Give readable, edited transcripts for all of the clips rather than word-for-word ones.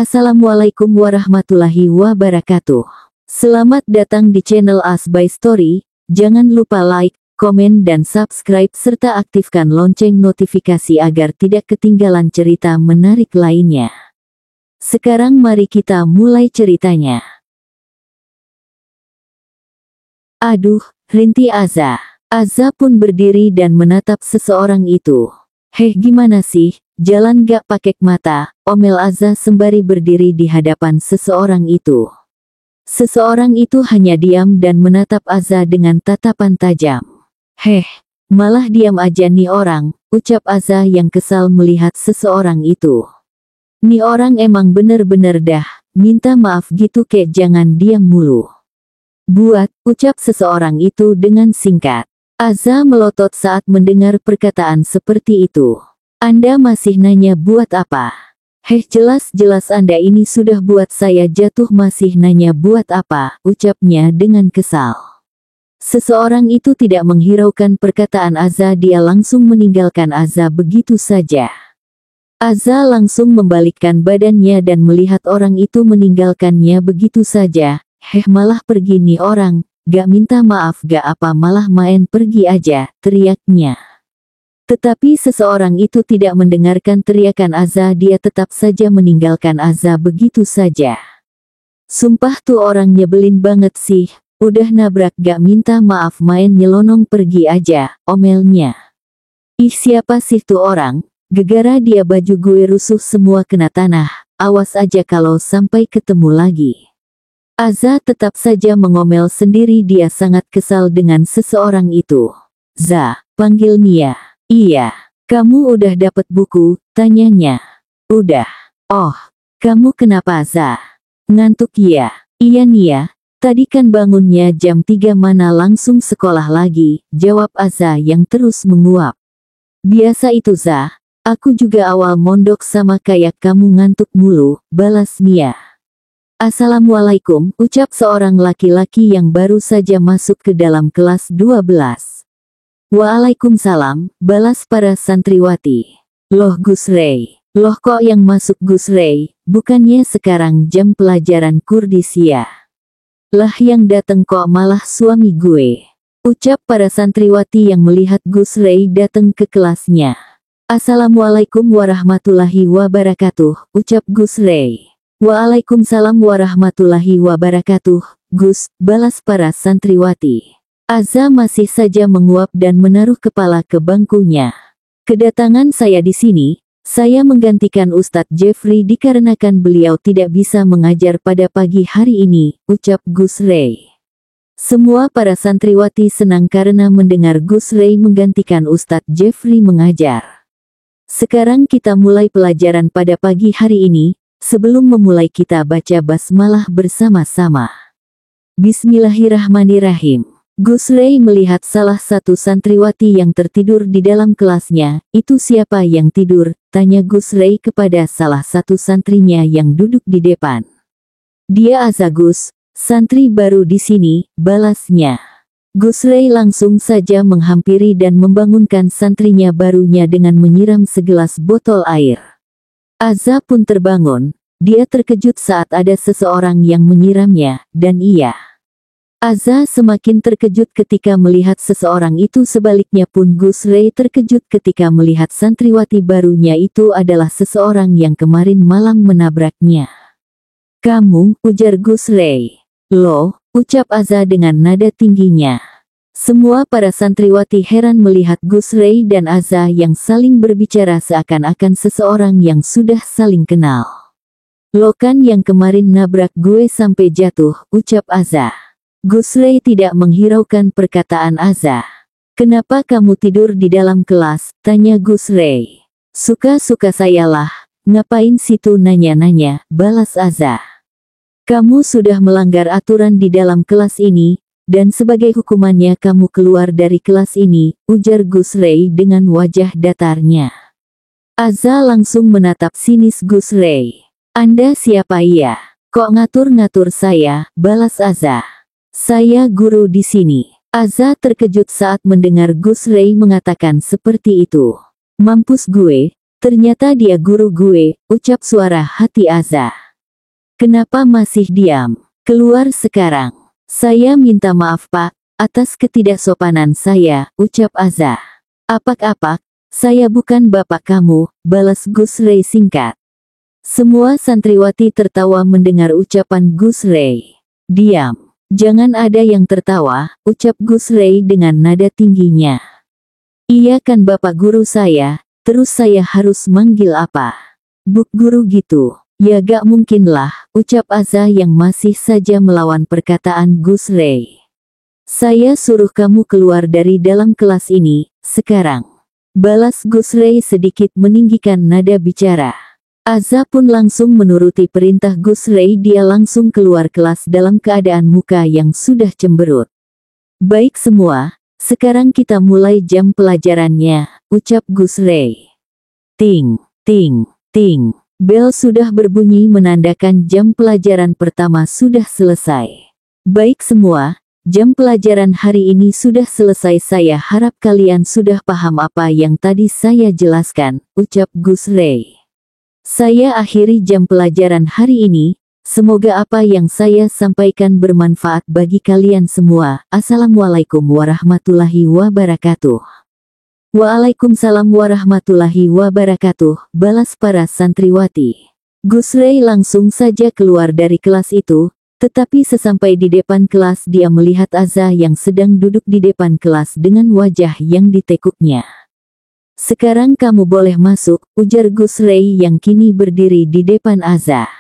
Assalamualaikum warahmatullahi wabarakatuh. Selamat datang di channel As by Story. Jangan lupa like, komen dan subscribe serta aktifkan lonceng notifikasi agar tidak ketinggalan cerita menarik lainnya. Sekarang mari kita mulai ceritanya. Aduh, rintih Aza. Aza pun berdiri dan menatap seseorang itu. Heh, gimana sih? Jalan gak pakai mata, omel Aza sembari berdiri di hadapan seseorang itu. Seseorang itu hanya diam dan menatap Aza dengan tatapan tajam. Heh, malah diam aja nih orang, ucap Aza yang kesal melihat seseorang itu. Nih orang emang bener-bener dah, minta maaf gitu kek, jangan diam mulu. Buat, ucap seseorang itu dengan singkat. Aza melotot saat mendengar perkataan seperti itu. Anda masih nanya buat apa? Heh, jelas-jelas Anda ini sudah buat saya jatuh, masih nanya buat apa, ucapnya dengan kesal. Seseorang itu tidak menghiraukan perkataan Aza, dia langsung meninggalkan Aza begitu saja. Aza langsung membalikkan badannya dan melihat orang itu meninggalkannya begitu saja. Heh, malah pergi nih orang, gak minta maaf gak apa, malah main pergi aja, teriaknya. Tetapi seseorang itu tidak mendengarkan teriakan Aza, dia tetap saja meninggalkan Aza begitu saja. Sumpah tuh orang nyebelin banget sih, udah nabrak gak minta maaf main nyelonong pergi aja, omelnya. Ih, siapa sih tuh orang, gegara dia, baju gue rusuh semua kena tanah, awas aja kalau sampai ketemu lagi. Aza tetap saja mengomel sendiri, dia sangat kesal dengan seseorang itu. Za, panggil Nia. Iya, kamu udah dapat buku, tanyanya. Udah. Oh, kamu kenapa Za? Ngantuk ya? Iya Nia, tadi kan bangunnya jam 3, mana langsung sekolah lagi, jawab Aza yang terus menguap. Biasa itu Za, aku juga awal mondok sama kayak kamu ngantuk mulu, balas Nia. Assalamualaikum, ucap seorang laki-laki yang baru saja masuk ke dalam kelas 12. Waalaikumsalam, balas para santriwati. Loh Gus Rey, loh kok yang masuk Gus Rey, bukannya sekarang jam pelajaran Kurdis ya? Lah yang dateng kok malah suami gue, ucap para santriwati yang melihat Gus Rey datang ke kelasnya. Assalamualaikum warahmatullahi wabarakatuh, ucap Gus Rey. Waalaikumsalam warahmatullahi wabarakatuh, Gus, balas para santriwati. Aza masih saja menguap dan menaruh kepala ke bangkunya. Kedatangan saya di sini, saya menggantikan Ustadz Jeffrey dikarenakan beliau tidak bisa mengajar pada pagi hari ini, ucap Gus Rey. Semua para santriwati senang karena mendengar Gus Rey menggantikan Ustadz Jeffrey mengajar. Sekarang kita mulai pelajaran pada pagi hari ini, sebelum memulai kita baca basmalah bersama-sama. Bismillahirrahmanirrahim. Gus Rey melihat salah satu santriwati yang tertidur di dalam kelasnya. Itu siapa yang tidur? Tanya Gus Rey kepada salah satu santrinya yang duduk di depan. Dia Aza Gus, santri baru di sini, balasnya. Gus Rey langsung saja menghampiri dan membangunkan santrinya barunya dengan menyiram segelas botol air. Aza pun terbangun, dia terkejut saat ada seseorang yang menyiramnya, dan iya. Aza semakin terkejut ketika melihat seseorang itu, sebaliknya pun Gus Rey terkejut ketika melihat santriwati barunya itu adalah seseorang yang kemarin malam menabraknya. Kamu, ujar Gus Rey. Loh, ucap Aza dengan nada tingginya. Semua para santriwati heran melihat Gus Rey dan Aza yang saling berbicara seakan-akan seseorang yang sudah saling kenal. Lo kan yang kemarin nabrak gue sampai jatuh, ucap Aza. Gus Rey tidak menghiraukan perkataan Aza. Kenapa kamu tidur di dalam kelas? Tanya Gus Rey. Suka-suka saya lah, ngapain situ nanya-nanya, balas Aza. Kamu sudah melanggar aturan di dalam kelas ini, dan sebagai hukumannya kamu keluar dari kelas ini, ujar Gus Rey dengan wajah datarnya. Aza langsung menatap sinis Gus Rey. Anda siapa ya? Kok ngatur-ngatur saya, balas Aza. Saya guru di sini. Aza terkejut saat mendengar Gus Rey mengatakan seperti itu. Mampus gue, ternyata dia guru gue, ucap suara hati Aza. Kenapa masih diam? Keluar sekarang. Saya minta maaf Pak, atas ketidaksopanan saya, ucap Azza. Apak-apak, saya bukan bapak kamu, balas Gus Ray singkat. Semua santriwati tertawa mendengar ucapan Gus Ray. Diam. Jangan ada yang tertawa, ucap Gus Ray dengan nada tingginya. Iya kan bapak guru saya, terus saya harus manggil apa? Buk guru gitu. Ya gak mungkin lah, ucap Azza yang masih saja melawan perkataan Gus Ray. Saya suruh kamu keluar dari dalam kelas ini, sekarang. Balas Gus Ray sedikit meninggikan nada bicara. Azza pun langsung menuruti perintah Gus Ray, dia langsung keluar kelas dalam keadaan muka yang sudah cemberut. Baik semua, sekarang kita mulai jam pelajarannya, ucap Gus Ray. Ting, ting, ting. Bel sudah berbunyi menandakan jam pelajaran pertama sudah selesai. Baik semua, jam pelajaran hari ini sudah selesai. Saya harap kalian sudah paham apa yang tadi saya jelaskan, ucap Gus Ray. Saya akhiri jam pelajaran hari ini, semoga apa yang saya sampaikan bermanfaat bagi kalian semua. Assalamualaikum warahmatullahi wabarakatuh. Waalaikumsalam warahmatullahi wabarakatuh, balas para santriwati. Gus Ray langsung saja keluar dari kelas itu, tetapi sesampai di depan kelas dia melihat Azza yang sedang duduk di depan kelas dengan wajah yang ditekuknya. Sekarang kamu boleh masuk, ujar Gus Ray yang kini berdiri di depan Azza.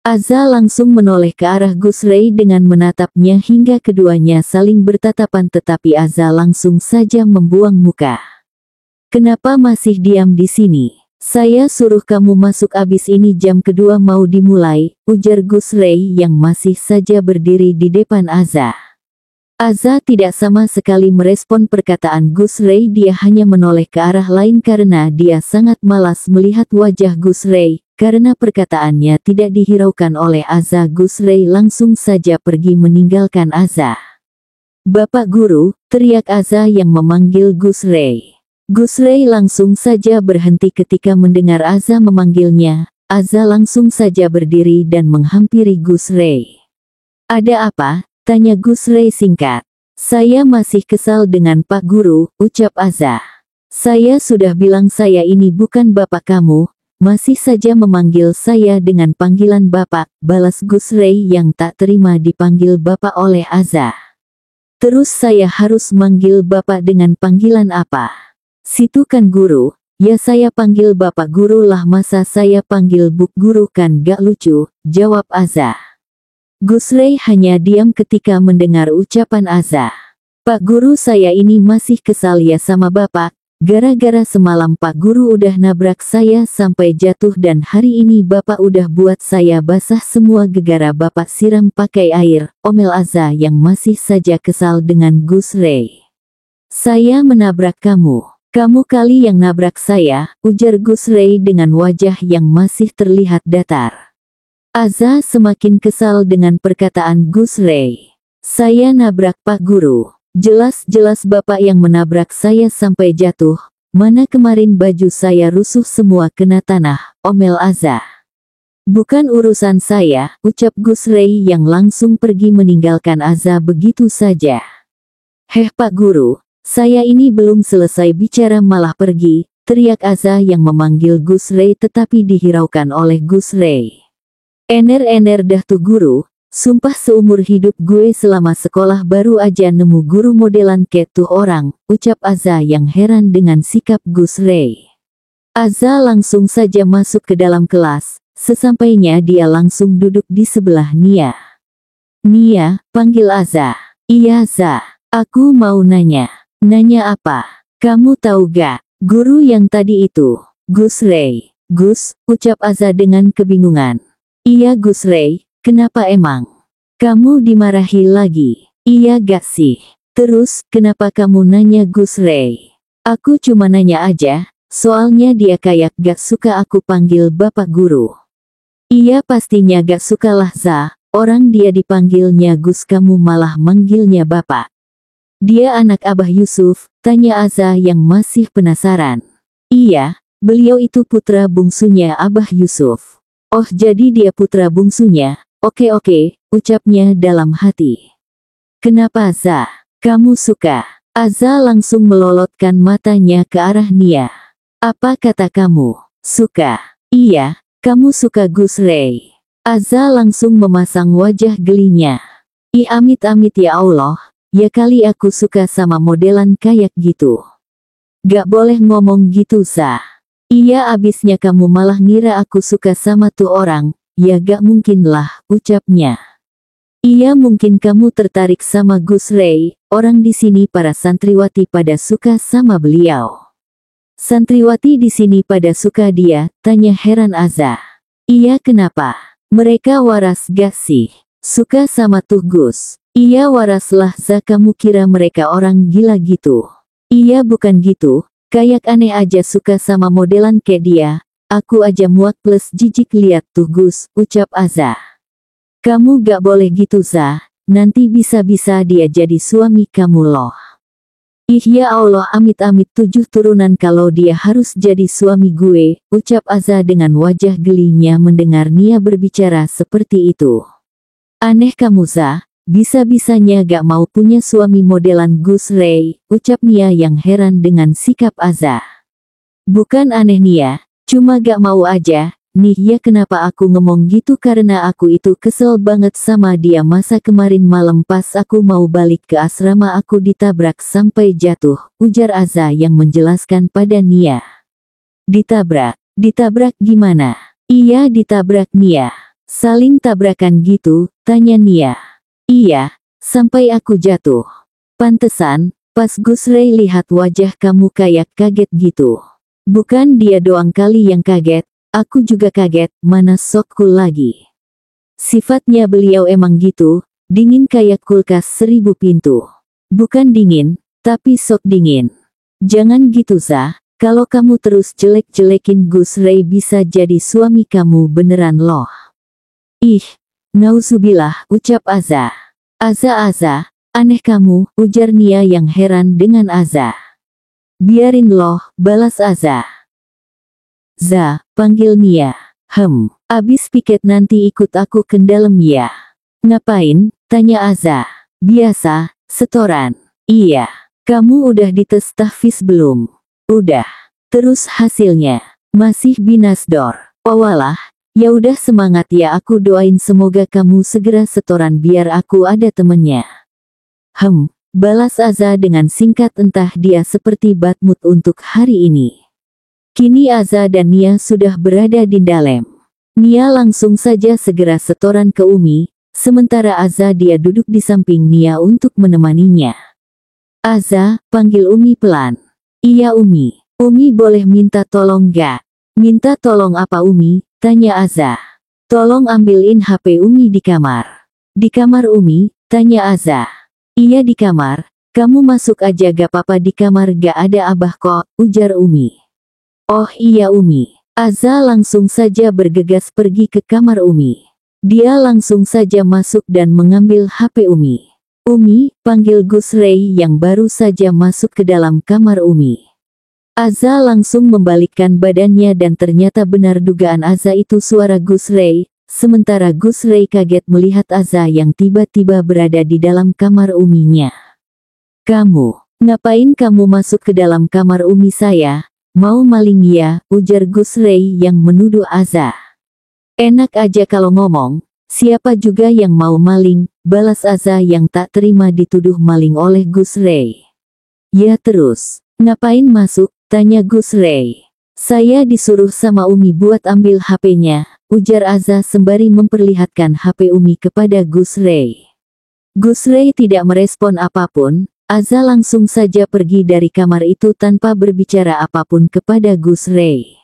Azza langsung menoleh ke arah Gus Ray dengan menatapnya hingga keduanya saling bertatapan, tetapi Azza langsung saja membuang muka. Kenapa masih diam di sini? Saya suruh kamu masuk, abis ini jam kedua mau dimulai, ujar Gus Ray yang masih saja berdiri di depan Azza. Azza tidak sama sekali merespon perkataan Gus Ray, dia hanya menoleh ke arah lain karena dia sangat malas melihat wajah Gus Ray. Karena perkataannya tidak dihiraukan oleh Azza, Gus Ray langsung saja pergi meninggalkan Azza. Bapak guru, teriak Azza yang memanggil Gus Ray. Gus Ray langsung saja berhenti ketika mendengar Azza memanggilnya. Azza langsung saja berdiri dan menghampiri Gus Ray. Ada apa? Tanya Gus Ray singkat. Saya masih kesal dengan Pak Guru, ucap Azza. Saya sudah bilang saya ini bukan bapak kamu, masih saja memanggil saya dengan panggilan bapak, balas Gus Ray yang tak terima dipanggil bapak oleh Azza. Terus saya harus manggil bapak dengan panggilan apa? Situ kan guru, ya saya panggil bapak guru lah, masa saya panggil buk guru, kan gak lucu, jawab Azza. Gus Ray hanya diam ketika mendengar ucapan Azza. Pak guru, saya ini masih kesal ya sama bapak, gara-gara semalam Pak guru udah nabrak saya sampai jatuh dan hari ini bapak udah buat saya basah semua gegara bapak siram pakai air, omel Azza yang masih saja kesal dengan Gus Ray. Saya menabrak kamu. Kamu kali yang nabrak saya, ujar Gus Ray dengan wajah yang masih terlihat datar. Azza semakin kesal dengan perkataan Gus Ray. Saya nabrak Pak Guru. Jelas-jelas bapak yang menabrak saya sampai jatuh. Mana kemarin baju saya rusuh semua kena tanah, omel Azza. Bukan urusan saya, ucap Gus Ray yang langsung pergi meninggalkan Azza begitu saja. Heh Pak Guru, saya ini belum selesai bicara malah pergi, teriak Azza yang memanggil Gus Ray tetapi dihiraukan oleh Gus Ray. Ener-ener dah tuh guru, sumpah seumur hidup gue selama sekolah baru aja nemu guru modelan kayak tuh orang, ucap Azza yang heran dengan sikap Gus Ray. Azza langsung saja masuk ke dalam kelas, sesampainya dia langsung duduk di sebelah Nia. Nia, panggil Azza. Iya Azza, aku mau nanya. Nanya apa? Kamu tahu gak, guru yang tadi itu? Gus Ray. Gus, ucap Azza dengan kebingungan. Iya Gus Ray, kenapa emang? Kamu dimarahi lagi? Iya gak sih? Terus, kenapa kamu nanya Gus Ray? Aku cuma nanya aja, soalnya dia kayak gak suka aku panggil bapak guru. Iya pastinya gak suka lah Za, orang dia dipanggilnya Gus kamu malah manggilnya bapak. Dia anak Abah Yusuf, tanya Azza yang masih penasaran. Iya, beliau itu putra bungsunya Abah Yusuf. Oh jadi dia putra bungsunya, oke, ucapnya dalam hati. Kenapa Za? Kamu suka? Aza langsung melolotkan matanya ke arah Nia. Apa kata kamu? Suka? Iya, kamu suka Gus Ray. Aza langsung memasang wajah gelinya. Ih amit-amit ya Allah, ya kali aku suka sama modelan kayak gitu. Gak boleh ngomong gitu Za. Iya abisnya kamu malah ngira aku suka sama tuh orang, ya gak mungkin lah, ucapnya. Iya mungkin kamu tertarik sama Gus Ray, orang di sini para santriwati pada suka sama beliau. Santriwati di sini pada suka dia, tanya heran Aza. Iya kenapa? Mereka waras gak sih? Suka sama tuh Gus? Iya waras lah Za, kamu kira mereka orang gila gitu? Iya bukan gitu, kayak aneh aja suka sama modelan kayak dia, aku aja muak plus jijik lihat tuh Gus, ucap Aza. Kamu gak boleh gitu Za, nanti bisa-bisa dia jadi suami kamu loh. Ih ya Allah amit-amit 7 turunan kalau dia harus jadi suami gue, ucap Aza dengan wajah gelinya mendengar Nia berbicara seperti itu. Aneh kamu Za, bisa-bisanya gak mau punya suami modelan Gus Ray, ucap Nia yang heran dengan sikap Aza. Bukan aneh Nia, cuma gak mau aja. Nih ya kenapa aku ngomong gitu karena aku itu kesel banget sama dia masa kemarin malam pas aku mau balik ke asrama aku ditabrak sampai jatuh, ujar Aza yang menjelaskan pada Nia. Ditabrak? Ditabrak gimana? Iya ditabrak Nia. Saling tabrakan gitu, tanya Nia. Iya, sampai aku jatuh. Pantesan, pas Gus Ray lihat wajah kamu kayak kaget gitu. Bukan dia doang kali yang kaget. Aku juga kaget, mana sokku lagi. Sifatnya beliau emang gitu, dingin kayak kulkas 1000 pintu. Bukan dingin, tapi sok dingin. Jangan gitu Za, kalau kamu terus jelek-jelekin Gus Ray bisa jadi suami kamu beneran loh. Ih, nauzubillah, ucap Aza. Aza, aneh kamu, ujar Nia yang heran dengan Aza. Biarin loh, balas Aza. Za, panggil Nia. Abis piket nanti ikut aku ke dalam ya. Ngapain? Tanya Aza. Biasa, setoran. Iya. Kamu udah dites tahfiz belum? Udah. Terus hasilnya? Masih binasdor. Walah, ya udah semangat ya aku doain semoga kamu segera setoran biar aku ada temennya. Balas Aza dengan singkat entah dia seperti batmut untuk hari ini. Kini Aza dan Nia sudah berada di dalam. Nia langsung saja segera setoran ke Umi, sementara Aza dia duduk di samping Nia untuk menemaninya. Aza, panggil Umi pelan. Iya Umi. Umi boleh minta tolong gak? Minta tolong apa Umi? Tanya Aza. Tolong ambilin HP Umi di kamar. Di kamar Umi? Tanya Aza. Iya di kamar, kamu masuk aja gak apa-apa di kamar gak ada abah kok, ujar Umi. Oh iya Umi. Aza langsung saja bergegas pergi ke kamar Umi. Dia langsung saja masuk dan mengambil HP Umi. Umi, panggil Gus Ray yang baru saja masuk ke dalam kamar Umi. Aza langsung membalikkan badannya dan ternyata benar dugaan Aza itu suara Gus Ray, sementara Gus Ray kaget melihat Aza yang tiba-tiba berada di dalam kamar Uminya. Kamu, ngapain kamu masuk ke dalam kamar Umi saya? Mau maling ya, ujar Gus Ray yang menuduh Aza. Enak aja kalau ngomong, siapa juga yang mau maling, balas Aza yang tak terima dituduh maling oleh Gus Ray. Ya terus, ngapain masuk, tanya Gus Ray. Saya disuruh sama Umi buat ambil HP-nya, ujar Aza sembari memperlihatkan HP Umi kepada Gus Ray. Gus Ray tidak merespon apapun. Aza langsung saja pergi dari kamar itu tanpa berbicara apapun kepada Gus Ray.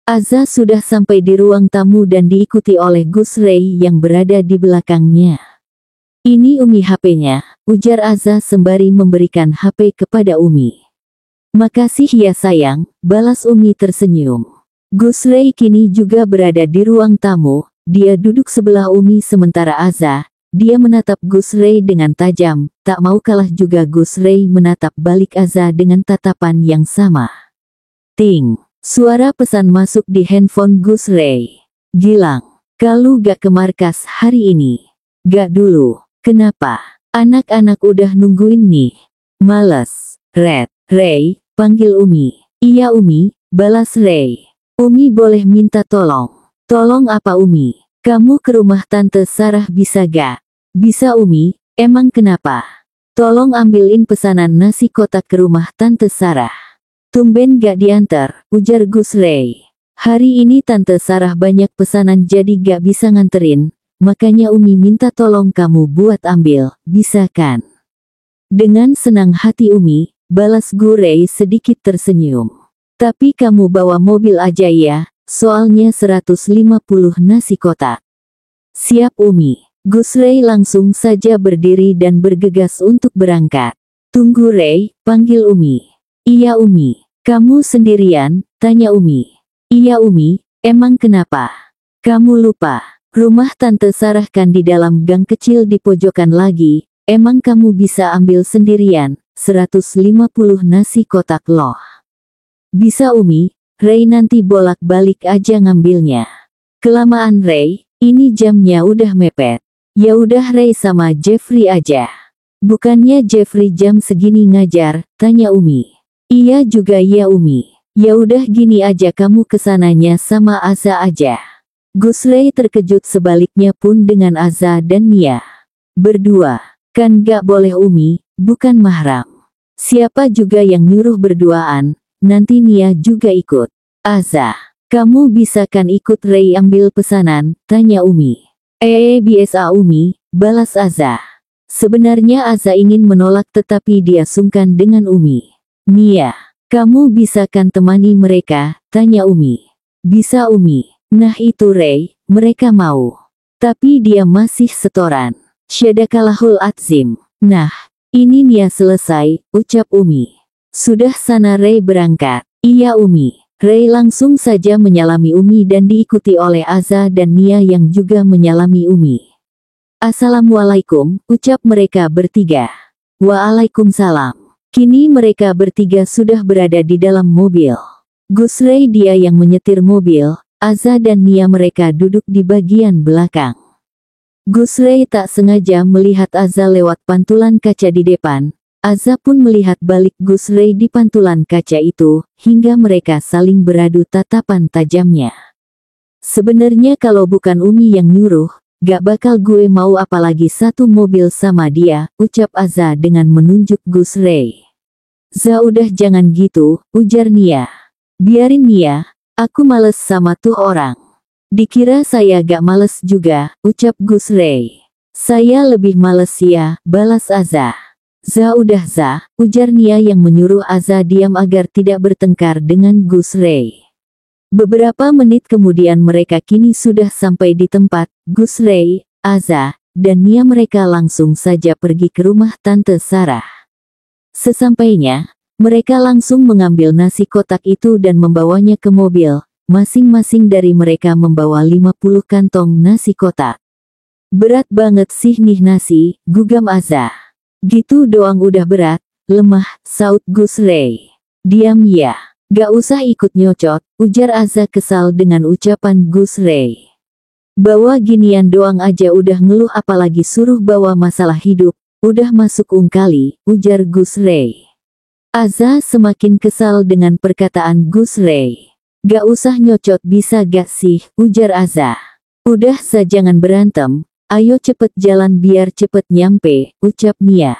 Aza sudah sampai di ruang tamu dan diikuti oleh Gus Ray yang berada di belakangnya. Ini Umi HP-nya, ujar Aza sembari memberikan HP kepada Umi. Makasih ya sayang, balas Umi tersenyum. Gus Ray kini juga berada di ruang tamu, dia duduk sebelah Umi sementara Aza, dia menatap Gus Ray dengan tajam, tak mau kalah juga Gus Ray menatap balik Aza dengan tatapan yang sama. Ting, suara pesan masuk di handphone Gus Ray. Gilang, kalau gak ke markas hari ini? Gak dulu. Kenapa? Anak-anak udah nungguin nih. Males. Ray, panggil Umi. Iya Umi, balas Ray. Umi boleh minta tolong. Tolong apa Umi? Kamu ke rumah Tante Sarah bisa gak? Bisa Umi, emang kenapa? Tolong ambilin pesanan nasi kotak ke rumah Tante Sarah. Tumben gak diantar, ujar Gus Ray. Hari ini Tante Sarah banyak pesanan jadi gak bisa nganterin, makanya Umi minta tolong kamu buat ambil, bisa kan? Dengan senang hati Umi, balas Gus Ray sedikit tersenyum. Tapi kamu bawa mobil aja ya, soalnya 150 nasi kotak. Siap Umi. Gus Ray langsung saja berdiri dan bergegas untuk berangkat. Tunggu Ray, panggil Umi. Iya Umi. Kamu sendirian? Tanya Umi. Iya Umi, emang kenapa? Kamu lupa, rumah Tante Sarah kan di dalam gang kecil di pojokan lagi, emang kamu bisa ambil sendirian, 150 nasi kotak loh. Bisa Umi, Ray nanti bolak-balik aja ngambilnya. Kelamaan Ray, ini jamnya udah mepet. Ya udah Ray sama Jeffrey aja. Bukannya Jeffrey jam segini ngajar, tanya Umi. Iya juga ya Umi. Ya udah gini aja kamu kesananya sama Aza aja. Gus Ray terkejut sebaliknya pun dengan Aza dan Nia. Berdua, kan gak boleh Umi, bukan mahram. Siapa juga yang nyuruh berduaan, nanti Nia juga ikut. Aza, kamu bisa kan ikut Ray ambil pesanan, tanya Umi. Biasa Umi, balas Aza. Sebenarnya Aza ingin menolak tetapi dia sungkan dengan Umi. Nia, kamu bisa kan temani mereka, tanya Umi. Bisa Umi. Nah itu Ray, mereka mau. Tapi dia masih setoran. Syadakalahul Adzim. Nah, ini Nia selesai, ucap Umi. Sudah sana Ray berangkat. Iya Umi. Ray langsung saja menyalami Umi dan diikuti oleh Aza dan Nia yang juga menyalami Umi. Assalamualaikum, ucap mereka bertiga. Waalaikumsalam. Kini mereka bertiga sudah berada di dalam mobil. Gus Ray dia yang menyetir mobil, Aza dan Nia mereka duduk di bagian belakang. Gus Ray tak sengaja melihat Aza lewat pantulan kaca di depan. Aza pun melihat balik Gus Ray di pantulan kaca itu, hingga mereka saling beradu tatapan tajamnya. Sebenarnya kalau bukan Umi yang nyuruh, gak bakal gue mau apalagi satu mobil sama dia, ucap Aza dengan menunjuk Gus Ray. Za udah jangan gitu, ujar Nia. Biarin Nia, aku males sama tuh orang. Dikira saya gak males juga, ucap Gus Ray. Saya lebih males ya, balas Aza. Za udah Za, ujar Nia yang menyuruh Aza diam agar tidak bertengkar dengan Gus Ray. Beberapa menit kemudian mereka kini sudah sampai di tempat. Gus Ray, Aza, dan Nia mereka langsung saja pergi ke rumah Tante Sarah. Sesampainya, mereka langsung mengambil nasi kotak itu dan membawanya ke mobil. Masing-masing dari mereka membawa 50 kantong nasi kotak. Berat banget sih nih nasi, gugam Aza. Gitu doang udah berat, lemah, saut Gus Ray. Diam ya, gak usah ikut nyocot, ujar Aza kesal dengan ucapan Gus Ray. Bawa ginian doang aja udah ngeluh apalagi suruh bawa masalah hidup, udah masuk kali, ujar Gus Ray. Aza semakin kesal dengan perkataan Gus Ray. Gak usah nyocot bisa gak sih, ujar Aza. Udah jangan berantem. Ayo cepet jalan biar cepet nyampe, ucap Nia.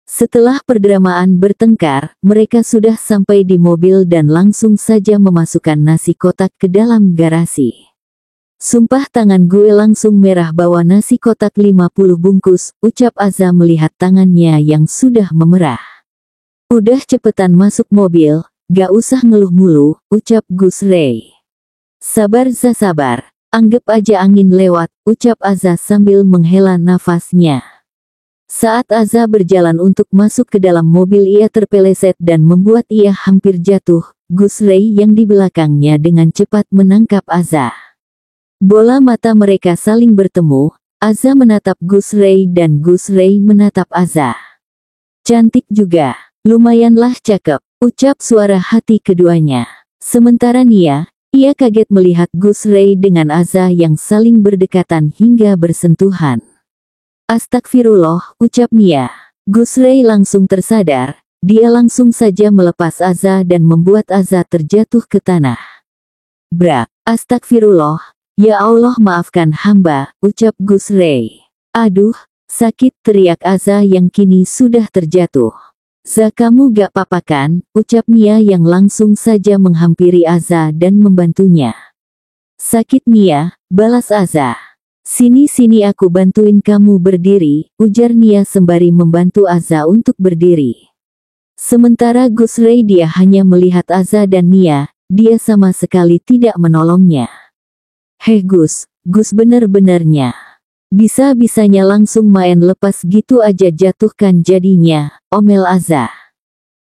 Setelah perdramaan bertengkar, mereka sudah sampai di mobil dan langsung saja memasukkan nasi kotak ke dalam garasi. Sumpah tangan gue langsung merah bawa nasi kotak 50 bungkus, ucap Aza melihat tangannya yang sudah memerah. Udah cepetan masuk mobil, gak usah ngeluh mulu, ucap Gus Ray. Sabar Za sabar. Anggap aja angin lewat, ucap Aza sambil menghela nafasnya. Saat Aza berjalan untuk masuk ke dalam mobil ia terpeleset dan membuat ia hampir jatuh. Gus Ray yang di belakangnya dengan cepat menangkap Aza. Bola mata mereka saling bertemu, Aza menatap Gus Ray dan Gus Ray menatap Aza. Cantik juga, lumayanlah cakep, ucap suara hati keduanya. Sementara Nia, Ia kaget melihat Gus Ray dengan Aza yang saling berdekatan hingga bersentuhan. Astagfirullah, ucap Nia. Gus Ray langsung tersadar, dia langsung saja melepas Aza dan membuat Aza terjatuh ke tanah. Brak, astagfirullah, ya Allah maafkan hamba, ucap Gus Ray. Aduh, sakit, teriak Aza yang kini sudah terjatuh. Za, kamu gak apa-apa kan, ucap Nia yang langsung saja menghampiri Aza dan membantunya. Sakit Nia, balas Aza. Sini aku bantuin kamu berdiri, ujar Nia sembari membantu Aza untuk berdiri. Sementara Gus Ray dia hanya melihat Aza dan Nia, dia sama sekali tidak menolongnya. Heh Gus bener-benernya. Bisa-bisanya langsung main lepas gitu aja jatuhkan jadinya, omel Aza.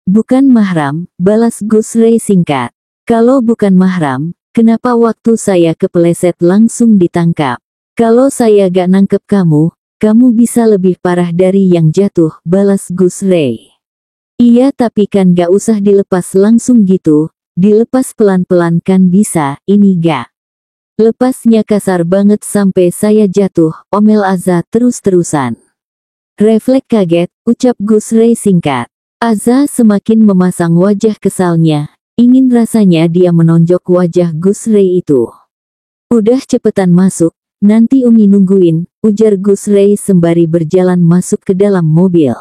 Bukan mahram, balas Gus Ray singkat. Kalau bukan mahram, kenapa waktu saya kepeleset langsung ditangkap? Kalau saya gak nangkep kamu bisa lebih parah dari yang jatuh, balas Gus Ray. Iya tapi kan gak usah dilepas langsung gitu, dilepas pelan-pelan kan bisa, ini gak. Lepasnya kasar banget sampai saya jatuh, omel Aza terus-terusan. Refleks kaget, ucap Gus Ray singkat. Aza semakin memasang wajah kesalnya, ingin rasanya dia menonjok wajah Gus Ray itu. Udah cepetan masuk, nanti Umi nungguin, ujar Gus Ray sembari berjalan masuk ke dalam mobil.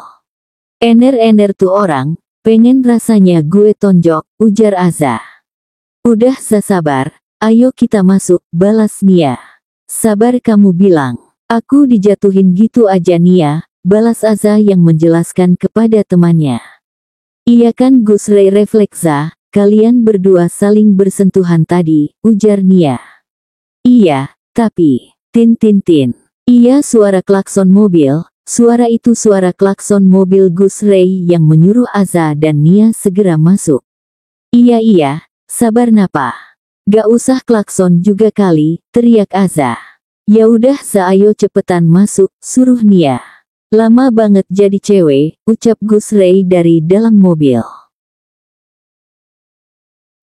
Ener-ener tuh orang, pengen rasanya gue tonjok, ujar Aza. Udah sabar. Ayo kita masuk, balas Nia. Sabar kamu bilang. Aku dijatuhin gitu aja Nia, balas Aza yang menjelaskan kepada temannya. Iya kan Gus Ray refleksa, kalian berdua saling bersentuhan tadi, ujar Nia. Iya, tapi, tin. Iya suara klakson mobil, suara itu suara klakson mobil Gus Ray yang menyuruh Aza dan Nia segera masuk. Iya, sabar napa. Gak usah klakson juga kali, teriak Aza. Ya udah Za ayo cepetan masuk, suruh Nia. Lama banget jadi cewek, ucap Gus Ray dari dalam mobil.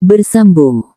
Bersambung.